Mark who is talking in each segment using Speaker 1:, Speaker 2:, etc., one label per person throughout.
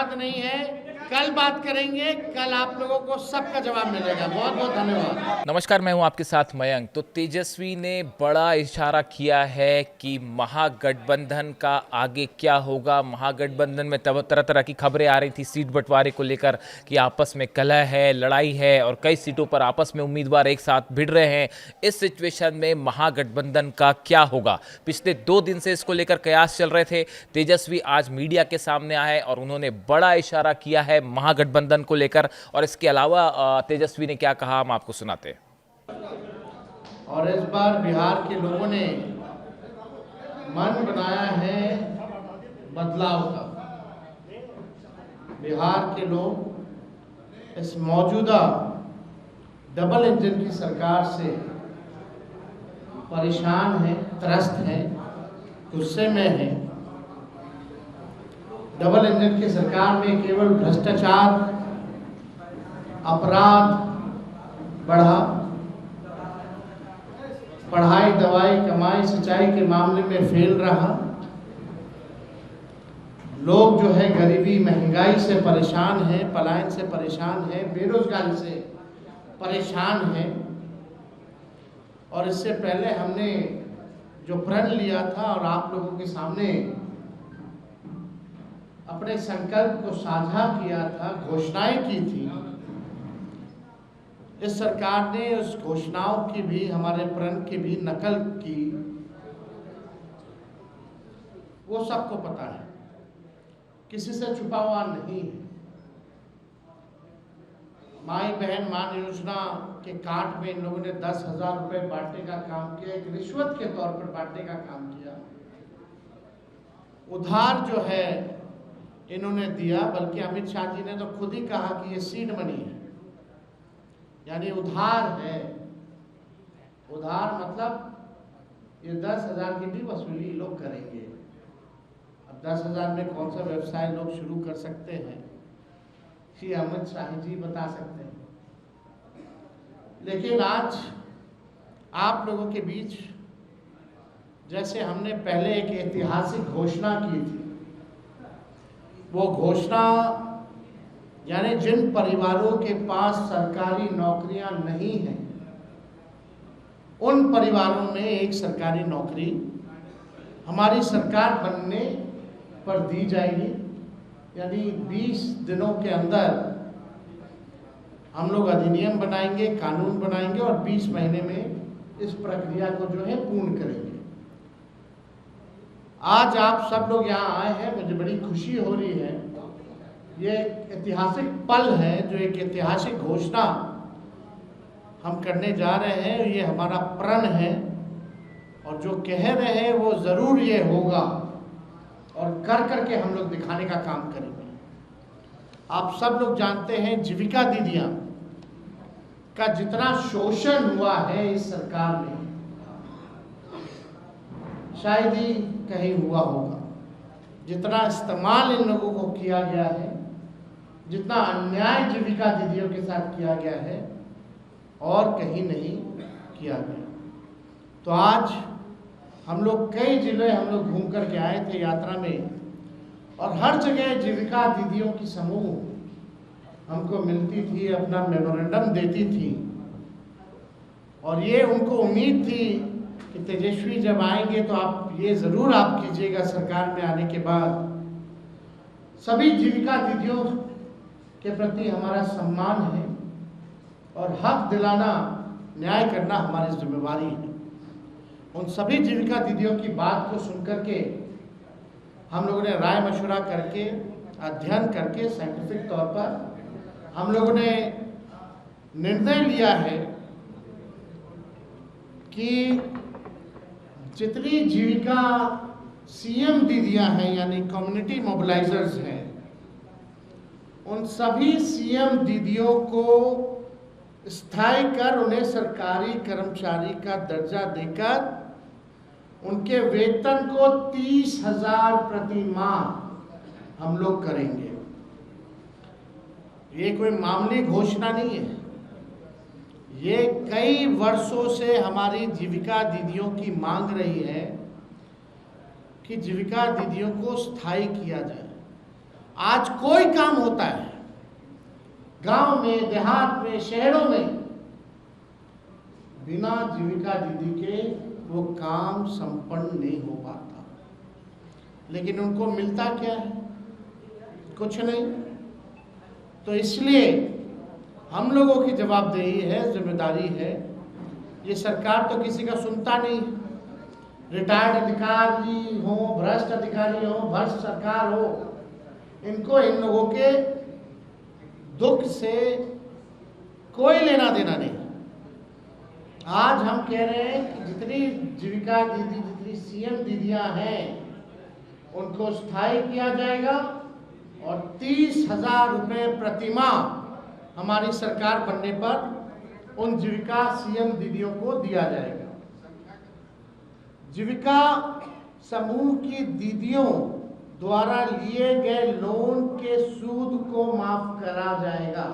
Speaker 1: याद नहीं है। कल बात करेंगे, कल आप लोगों को सबका जवाब मिलेगा। बहुत बहुत धन्यवाद।
Speaker 2: नमस्कार, मैं हूं आपके साथ मयंक। तो तेजस्वी ने बड़ा इशारा किया है कि महागठबंधन का आगे क्या होगा। महागठबंधन में तरह तरह की खबरें आ रही थी सीट बंटवारे को लेकर कि आपस में कलह है, लड़ाई है और कई सीटों पर आपस में उम्मीदवार एक साथ भिड़ रहे हैं। इस सिचुएशन में महागठबंधन का क्या होगा, पिछले 2 दिन से इसको लेकर कयास चल रहे थे। तेजस्वी आज मीडिया के सामने आए और उन्होंने बड़ा इशारा किया है महागठबंधन को लेकर। और इसके अलावा तेजस्वी ने क्या कहा हम आपको सुनाते हैं।
Speaker 1: और इस बार बिहार के लोगों ने मन बनाया है बदलाव का। बिहार के लोग इस मौजूदा डबल इंजन की सरकार से परेशान हैं, त्रस्त हैं, गुस्से में हैं। डबल इंजन की सरकार में केवल भ्रष्टाचार, अपराध बढ़ा, पढ़ाई, दवाई, कमाई, सिंचाई के मामले में फेल रहा। लोग जो है गरीबी, महंगाई से परेशान हैं, पलायन से परेशान हैं, बेरोजगारी से परेशान हैं। और इससे पहले हमने जो प्रण लिया था और आप लोगों के सामने अपने संकल्प को साझा किया था, घोषणाएं की थी, इस सरकार ने उस घोषणाओं की भी, हमारे प्रण की भी नकल की। वो सबको पता है, किसी से छुपा हुआ नहीं है। माई बहन मान योजना के कार्ड में इन लोगों ने 10,000 रुपए बांटने का काम किया, एक रिश्वत के तौर पर बांटने का काम किया। उधार जो है इन्होंने दिया, बल्कि अमित शाह जी ने तो खुद ही कहा कि ये सीड मनी है, यानी उधार है। उधार मतलब ये 10,000 की भी वसूली लोग करेंगे। अब 10,000 में कौन सा व्यवसाय लोग शुरू कर सकते हैं, श्री अमित शाह जी बता सकते हैं। लेकिन आज आप लोगों के बीच जैसे हमने पहले एक ऐतिहासिक घोषणा की थी, वो घोषणा यानी जिन परिवारों के पास सरकारी नौकरियां नहीं हैं, उन परिवारों में एक सरकारी नौकरी हमारी सरकार बनने पर दी जाएगी। यानी 20 दिनों के अंदर हम लोग अधिनियम बनाएंगे, कानून बनाएंगे और 20 महीने में इस प्रक्रिया को जो है पूर्ण करेंगे। आज आप सब लोग यहाँ आए हैं, मुझे बड़ी खुशी हो रही है। ये एक ऐतिहासिक पल है, जो एक ऐतिहासिक घोषणा हम करने जा रहे हैं। ये हमारा प्रण है और जो कह रहे हैं वो ज़रूर ये होगा और कर करके हम लोग दिखाने का काम करेंगे। आप सब लोग जानते हैं जीविका दीदियाँ का जितना शोषण हुआ है इस सरकार में, शायद ही कहीं हुआ होगा। जितना इस्तेमाल इन लोगों को किया गया है, जितना अन्याय जीविका दीदियों के साथ किया गया है, और कहीं नहीं किया गया। तो आज हम लोग कई जिले हम लोग घूम कर के आए थे यात्रा में, और हर जगह जीविका दीदियों की समूह हमको मिलती थी, अपना मेमोरेंडम देती थी। और ये उनको उम्मीद थी कि तेजस्वी जब आएंगे तो आप ये ज़रूर आप कीजिएगा सरकार में आने के बाद। सभी जीविका दीदियों के प्रति हमारा सम्मान है और हक दिलाना, न्याय करना हमारी जिम्मेवारी है। उन सभी जीविका दीदियों की बात को सुनकर के हम लोगों ने राय मशवरा करके, अध्ययन करके, साइंटिफिक तौर पर हम लोगों ने निर्णय लिया है कि जितनी जीविका सीएम दीदियां हैं, यानी कम्युनिटी मोबिलाइजर्स हैं, उन सभी सीएम दीदियों को स्थायी कर उन्हें सरकारी कर्मचारी का दर्जा देकर उनके वेतन को 30,000 प्रति माह हम लोग करेंगे। ये कोई मामूली घोषणा नहीं है, ये कई वर्षों से हमारी जीविका दीदियों की मांग रही है कि जीविका दीदियों को स्थायी किया जाए। आज कोई काम होता है गांव में, देहात में, शहरों में, बिना जीविका दीदी के वो काम संपन्न नहीं हो पाता। लेकिन उनको मिलता क्या है? कुछ नहीं। तो इसलिए हम लोगों की जवाबदेही है, जिम्मेदारी है। ये सरकार तो किसी का सुनता नहीं। रिटायर्ड अधिकारी हो, भ्रष्ट अधिकारी हो, भ्रष्ट सरकार हो, इनको इन लोगों के दुख से कोई लेना देना नहीं। आज हम कह रहे हैं कि जितनी जीविका दीदी, जितनी सीएम दीदियां हैं, उनको स्थायी किया जाएगा और 30,000 रुपये प्रतिमाह हमारी सरकार बनने पर उन जीविका सीएम दीदियों को दिया जाएगा। जीविका समूह की दीदियों द्वारा लिए गए लोन के सूद को माफ करा जाएगा।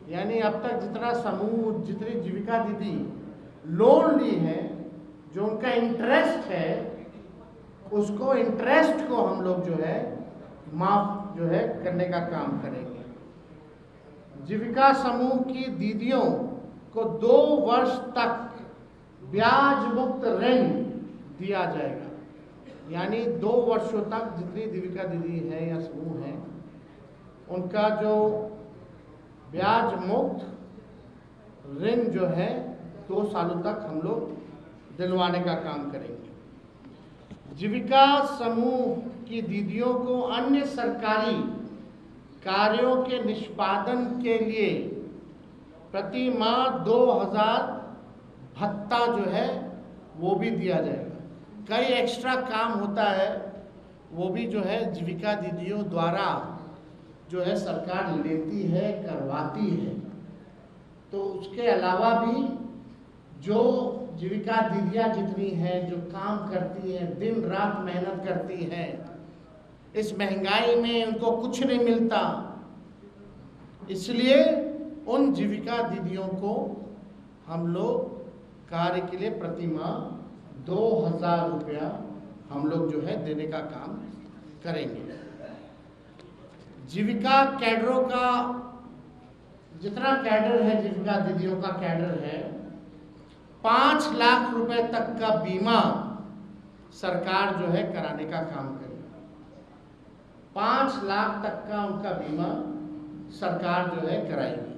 Speaker 1: यानी अब तक जितना समूह, जितनी जीविका दीदी लोन ली है, जो उनका इंटरेस्ट है, उसको इंटरेस्ट को हम लोग जो है माफ जो है करने का काम करेंगे। जीविका समूह की दीदियों को 2 वर्ष तक ब्याज मुक्त ऋण दिया जाएगा। यानी 2 वर्षों तक जितनी जीविका दीदी है या समूह है, उनका जो ब्याज मुक्त ऋण जो है 2 सालों तक हम लोग दिलवाने का काम करेंगे। जीविका समूह की दीदियों को अन्य सरकारी कार्यों के निष्पादन के लिए प्रति माह 2,000 भत्ता जो है वो भी दिया जाएगा। कई एक्स्ट्रा काम होता है, वो भी जो है जीविका दीदियों द्वारा जो है सरकार लेती है, करवाती है। तो उसके अलावा भी जो जीविका दीदियाँ जितनी हैं, जो काम करती हैं, दिन रात मेहनत करती हैं, इस महंगाई में उनको कुछ नहीं मिलता, इसलिए उन जीविका दीदियों को हम लोग कार्य के लिए प्रति माह 2,000 रुपया हम लोग जो है देने का काम करेंगे। जीविका कैडरों का जितना कैडर है, जीविका दीदियों का कैडर है, 5 लाख रुपए तक का बीमा सरकार जो है कराने का काम करेगी। 5 लाख तक का उनका बीमा सरकार जो है कराएगी।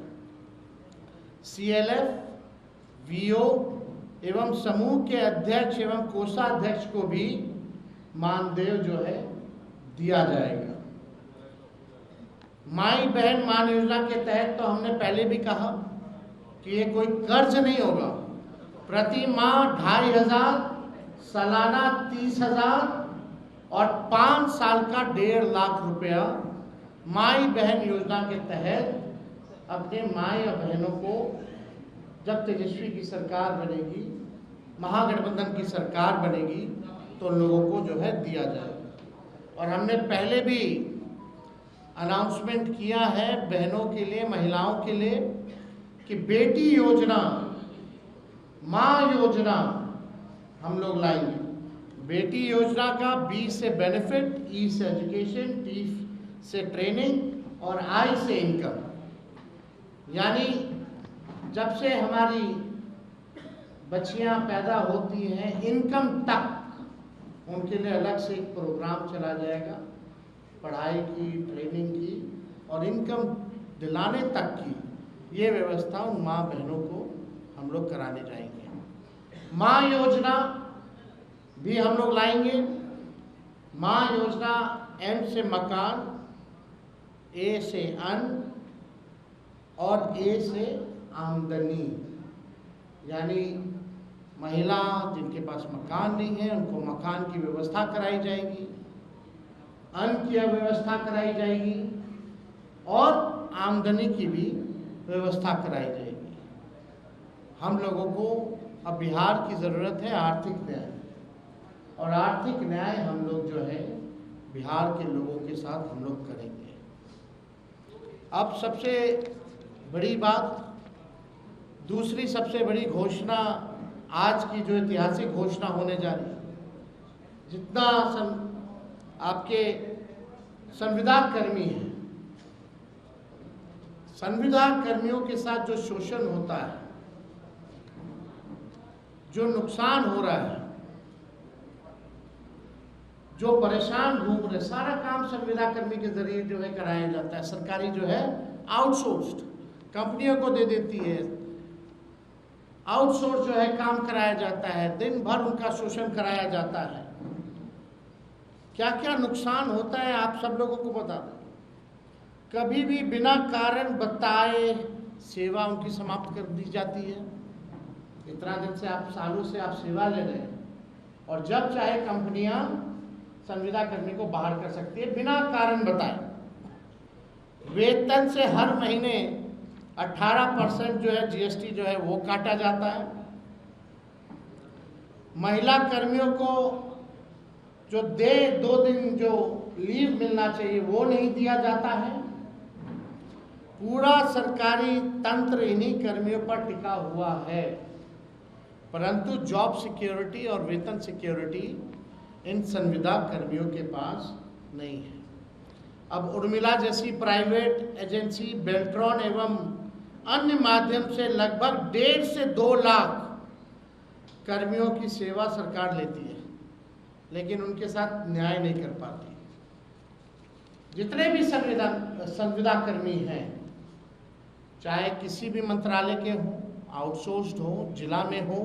Speaker 1: CLF, VO एवं समूह के अध्यक्ष एवं कोषाध्यक्ष को भी मानदेय जो है दिया जाएगा। माई बहन मान योजना के तहत तो हमने पहले भी कहा कि ये कोई कर्ज नहीं होगा। प्रति माह 2,500, सालाना 30,000 और 5 साल का 1.5 लाख रुपया माई बहन योजना के तहत अपने माई और बहनों को जब तेजस्वी की सरकार बनेगी, महागठबंधन की सरकार बनेगी, तो लोगों को जो है दिया जाएगा। और हमने पहले भी अनाउंसमेंट किया है बहनों के लिए, महिलाओं के लिए, कि बेटी योजना, माँ योजना हम लोग लाएंगे। बेटी योजना का B से बेनिफिट, E से एजुकेशन, T से ट्रेनिंग और I से इनकम। यानी जब से हमारी बच्चियां पैदा होती हैं, इनकम तक उनके लिए अलग से एक प्रोग्राम चला जाएगा, पढ़ाई की, ट्रेनिंग की और इनकम दिलाने तक की ये व्यवस्था उन माँ बहनों को हम लोग कराने जाएंगे। माँ योजना भी हम लोग लाएंगे। माँ योजना M से मकान, A से अन्न और A से आमदनी। यानी महिला जिनके पास मकान नहीं है उनको मकान की व्यवस्था कराई जाएगी, अन्न की व्यवस्था कराई जाएगी और आमदनी की भी व्यवस्था कराई जाएगी। हम लोगों को अब बिहार की ज़रूरत है आर्थिक न्याय, और आर्थिक न्याय हम लोग जो है बिहार के लोगों के साथ हम लोग करेंगे। अब सबसे बड़ी बात, दूसरी सबसे बड़ी घोषणा, आज की जो ऐतिहासिक घोषणा होने जा रही है, जितना आपके संविदा कर्मी हैं, संविदा कर्मियों के साथ जो शोषण होता है, जो नुकसान हो रहा है, जो परेशान घूम रहे, सारा काम संविदा कर्मी के जरिए जो है कराया जाता है। सरकारी जो है आउटसोर्स्ड कंपनियों को दे देती है, आउटसोर्स जो है काम कराया जाता है, दिन भर उनका शोषण कराया जाता है। क्या क्या नुकसान होता है आप सब लोगों को बता दें। कभी भी बिना कारण बताए सेवा उनकी समाप्त कर दी जाती है। इतना दिन से आप सालों से आप सेवा ले रहे हैं, और जब चाहे कंपनियां संविदा कर्मी को बाहर कर सकती है बिना कारण बताए। वेतन से हर महीने 18% जो है जीएसटी जो है वो काटा जाता है। महिला कर्मियों को जो 2 दिन जो लीव मिलना चाहिए वो नहीं दिया जाता है। पूरा सरकारी तंत्र इन्हीं कर्मियों पर टिका हुआ है, परंतु जॉब सिक्योरिटी और वेतन सिक्योरिटी इन संविदा कर्मियों के पास नहीं है। अब उर्मिला जैसी प्राइवेट एजेंसी बेल्ट्रॉन एवं अन्य माध्यम से लगभग 1.5 से 2 लाख कर्मियों की सेवा सरकार लेती है, लेकिन उनके साथ न्याय नहीं कर पाती। जितने भी संविदा कर्मी हैं, चाहे किसी भी मंत्रालय के हों, आउटसोर्स्ड हो, जिला में हो,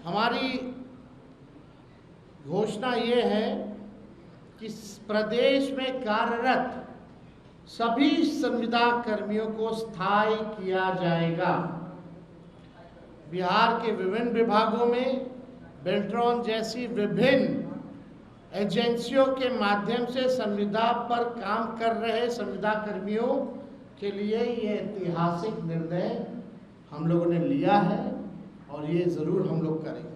Speaker 1: हमारी घोषणा ये है कि प्रदेश में कार्यरत सभी संविदा कर्मियों को स्थायी किया जाएगा। बिहार के विभिन्न विभागों में बेल्ट्रॉन जैसी विभिन्न एजेंसियों के माध्यम से संविदा पर काम कर रहे संविदा कर्मियों के लिए ये ऐतिहासिक निर्णय हम लोगों ने लिया है, और ये ज़रूर हम लोग करेंगे।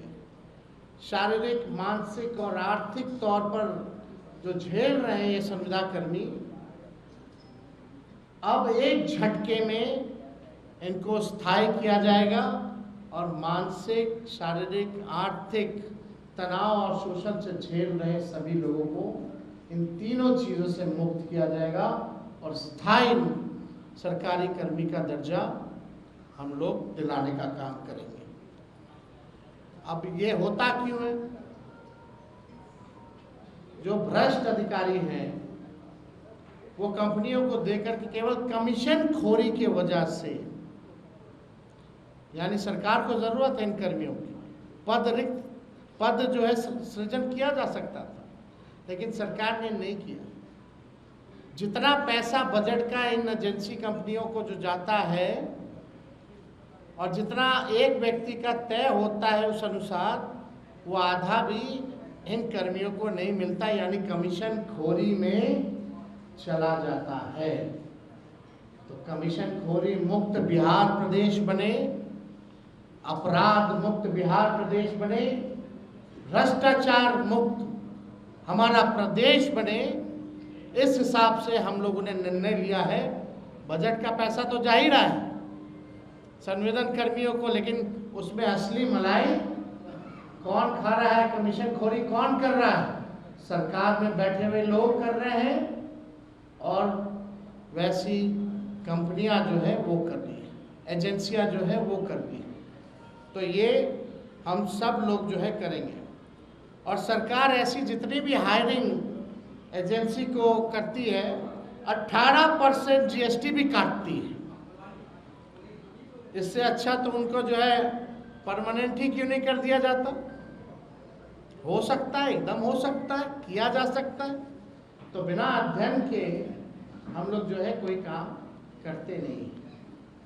Speaker 1: शारीरिक, मानसिक और आर्थिक तौर पर जो झेल रहे हैं ये संविदा कर्मी, अब एक झटके में इनको स्थायी किया जाएगा और मानसिक, शारीरिक, आर्थिक तनाव और शोषण से झेल रहे सभी लोगों को इन तीनों चीज़ों से मुक्त किया जाएगा और स्थायी सरकारी कर्मी का दर्जा हम लोग दिलाने का काम करेंगे। अब ये होता क्यों है? जो भ्रष्ट अधिकारी हैं वो कंपनियों को देकर के केवल कमीशन खोरी की वजह से, यानी सरकार को जरूरत है इन कर्मियों की, पद जो है सृजन किया जा सकता था, लेकिन सरकार ने नहीं किया। जितना पैसा बजट का इन एजेंसी कंपनियों को जो जाता है और जितना एक व्यक्ति का तय होता है उस अनुसार, वो आधा भी इन कर्मियों को नहीं मिलता, यानी कमीशन खोरी में चला जाता है। तो कमीशन खोरी मुक्त बिहार प्रदेश बने, अपराध मुक्त बिहार प्रदेश बने, भ्रष्टाचार मुक्त हमारा प्रदेश बने, इस हिसाब से हम लोगों ने निर्णय लिया है। बजट का पैसा तो जा ही रहा है संविदा कर्मियों को, लेकिन उसमें असली मलाई कौन खा रहा है, कमीशन खोरी कौन कर रहा है? सरकार में बैठे हुए लोग कर रहे हैं, और वैसी कंपनियां जो है वो कर रही है, एजेंसियां जो है वो कर रही है। तो ये हम सब लोग जो है करेंगे। और सरकार ऐसी जितनी भी हायरिंग एजेंसी को करती है 18% जीएसटी भी काटती है। इससे अच्छा तो उनको जो है परमानेंट ही क्यों नहीं कर दिया जाता? हो सकता है, एकदम हो सकता है, किया जा सकता है। तो बिना अध्ययन के हम लोग जो है कोई काम करते नहीं।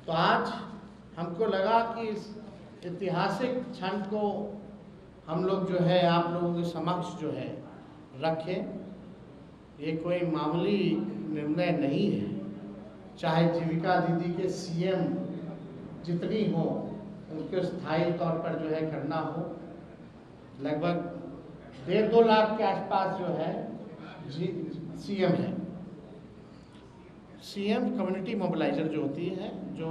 Speaker 1: तो आज हमको लगा कि इस ऐतिहासिक क्षण को हम लोग जो है आप लोगों के समक्ष जो है रखें। ये कोई मामूली निर्णय नहीं है। चाहे जीविका दीदी के सीएम जितनी हो उनको स्थायी तौर पर जो है करना हो, लगभग 1.5-2 लाख के आसपास जो है सीएम है। सीएम कम्युनिटी मोबिलाइजर जो होती है, जो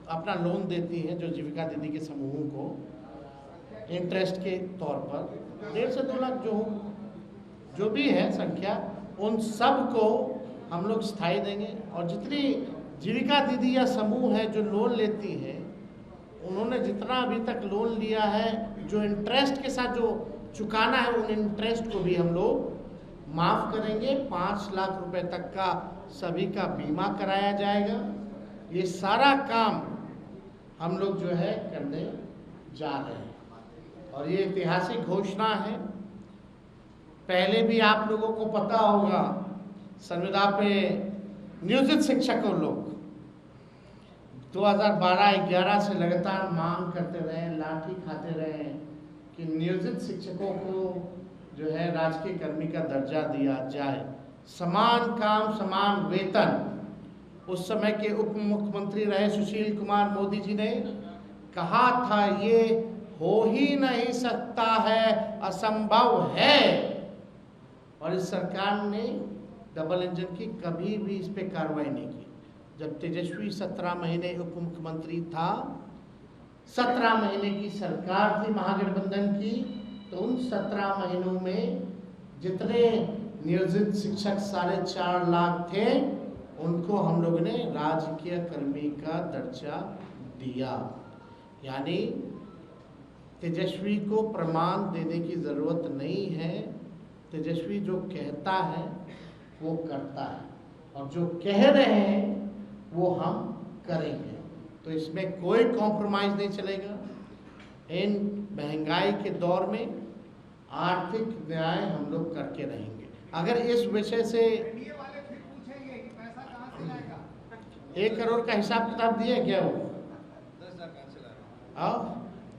Speaker 1: अपना लोन देती है, जो जीविका दीदी के समूहों को इंटरेस्ट के तौर पर 1.5 से 2 लाख जो भी है संख्या, उन सब को हम लोग स्थायी देंगे। और जितनी जीविका दीदी या समूह है जो लोन लेती है, उन्होंने जितना अभी तक लोन लिया है, जो इंटरेस्ट के साथ जो चुकाना है, उन इंटरेस्ट को भी हम लोग माफ़ करेंगे। 5 लाख रुपए तक का सभी का बीमा कराया जाएगा। ये सारा काम हम लोग जो है करने जा रहे हैं और ये ऐतिहासिक घोषणा है। पहले भी आप लोगों को पता होगा, संविदा पे नियोजित शिक्षकों लोग 2012-11 से लगातार मांग करते रहे, लाठी खाते रहे कि नियोजित शिक्षकों को जो है राजकीय कर्मी का दर्जा दिया जाए, समान काम समान वेतन। उस समय के उप मुख्यमंत्री रहे सुशील कुमार मोदी जी ने कहा था ये हो ही नहीं सकता है, असंभव है। और इस सरकार ने डबल इंजन की कभी भी इस पे कार्रवाई नहीं की। जब तेजस्वी 17 महीने उप मुख्यमंत्री था, 17 महीने की सरकार थी महागठबंधन की, तो उन 17 महीनों में जितने नियोजित शिक्षक 4.5 लाख थे, उनको हम लोगों ने राजकीय कर्मी का दर्जा दिया। यानी तेजस्वी को प्रमाण देने की ज़रूरत नहीं है। तेजस्वी जो कहता है वो करता है, और जो कह रहे हैं वो हम करेंगे। तो इसमें कोई कॉम्प्रोमाइज़ नहीं चलेगा। इन महंगाई के दौर में आर्थिक न्याय हम लोग करके रहेंगे। अगर इस विषय से 1 करोड़ का हिसाब किताब दिए क्या वो?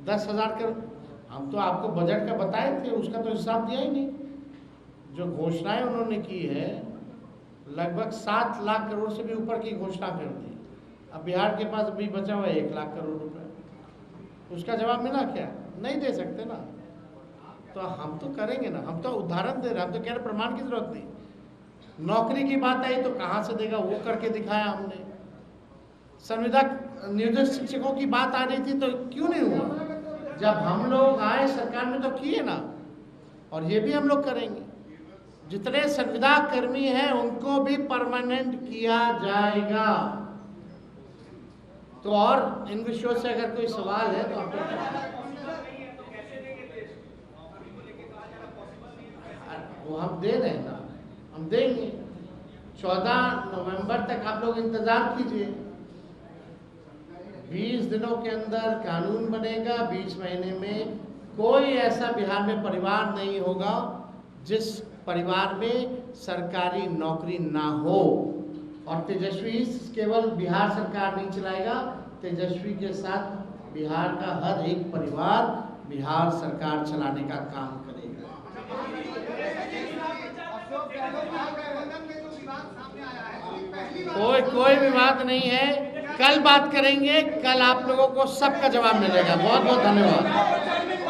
Speaker 1: 10,000 करोड़ हम तो आपको बजट का बताए थे, उसका तो हिसाब दिया ही नहीं। जो घोषणाएं उन्होंने की है, लगभग 7 लाख करोड़ से भी ऊपर की घोषणा कर दी। अब बिहार के पास अभी बचा हुआ है 1 लाख करोड़ रुपए। उसका जवाब मिला क्या? नहीं दे सकते ना। तो हम तो करेंगे ना, हम तो उदाहरण दे रहे हैं, हम तो कह रहे प्रमाण की जरूरत नहीं। नौकरी की बात आई तो कहाँ से देगा, वो करके दिखाया हमने। संविदा नियोजित शिक्षकों की बात आ रही थी तो क्यों नहीं हुआ? जब हम लोग आए सरकार में तो किए ना, और ये भी हम लोग करेंगे। जितने संविदा कर्मी हैं उनको भी परमानेंट किया जाएगा। तो और इन विषयों से अगर कोई सवाल है तो आप वो हम दे रहे हैं ना, हम देंगे। 14 नवंबर तक आप लोग इंतजार कीजिए। 20 दिनों के अंदर कानून बनेगा। 20 महीने में कोई ऐसा बिहार में परिवार नहीं होगा जिस परिवार में सरकारी नौकरी ना हो। और तेजस्वी केवल बिहार सरकार नहीं चलाएगा, तेजस्वी के साथ बिहार का हर एक परिवार बिहार सरकार चलाने का काम करेगा। कोई विवाद नहीं है। कल बात करेंगे, कल आप लोगों को सबका जवाब मिलेगा। बहुत बहुत धन्यवाद।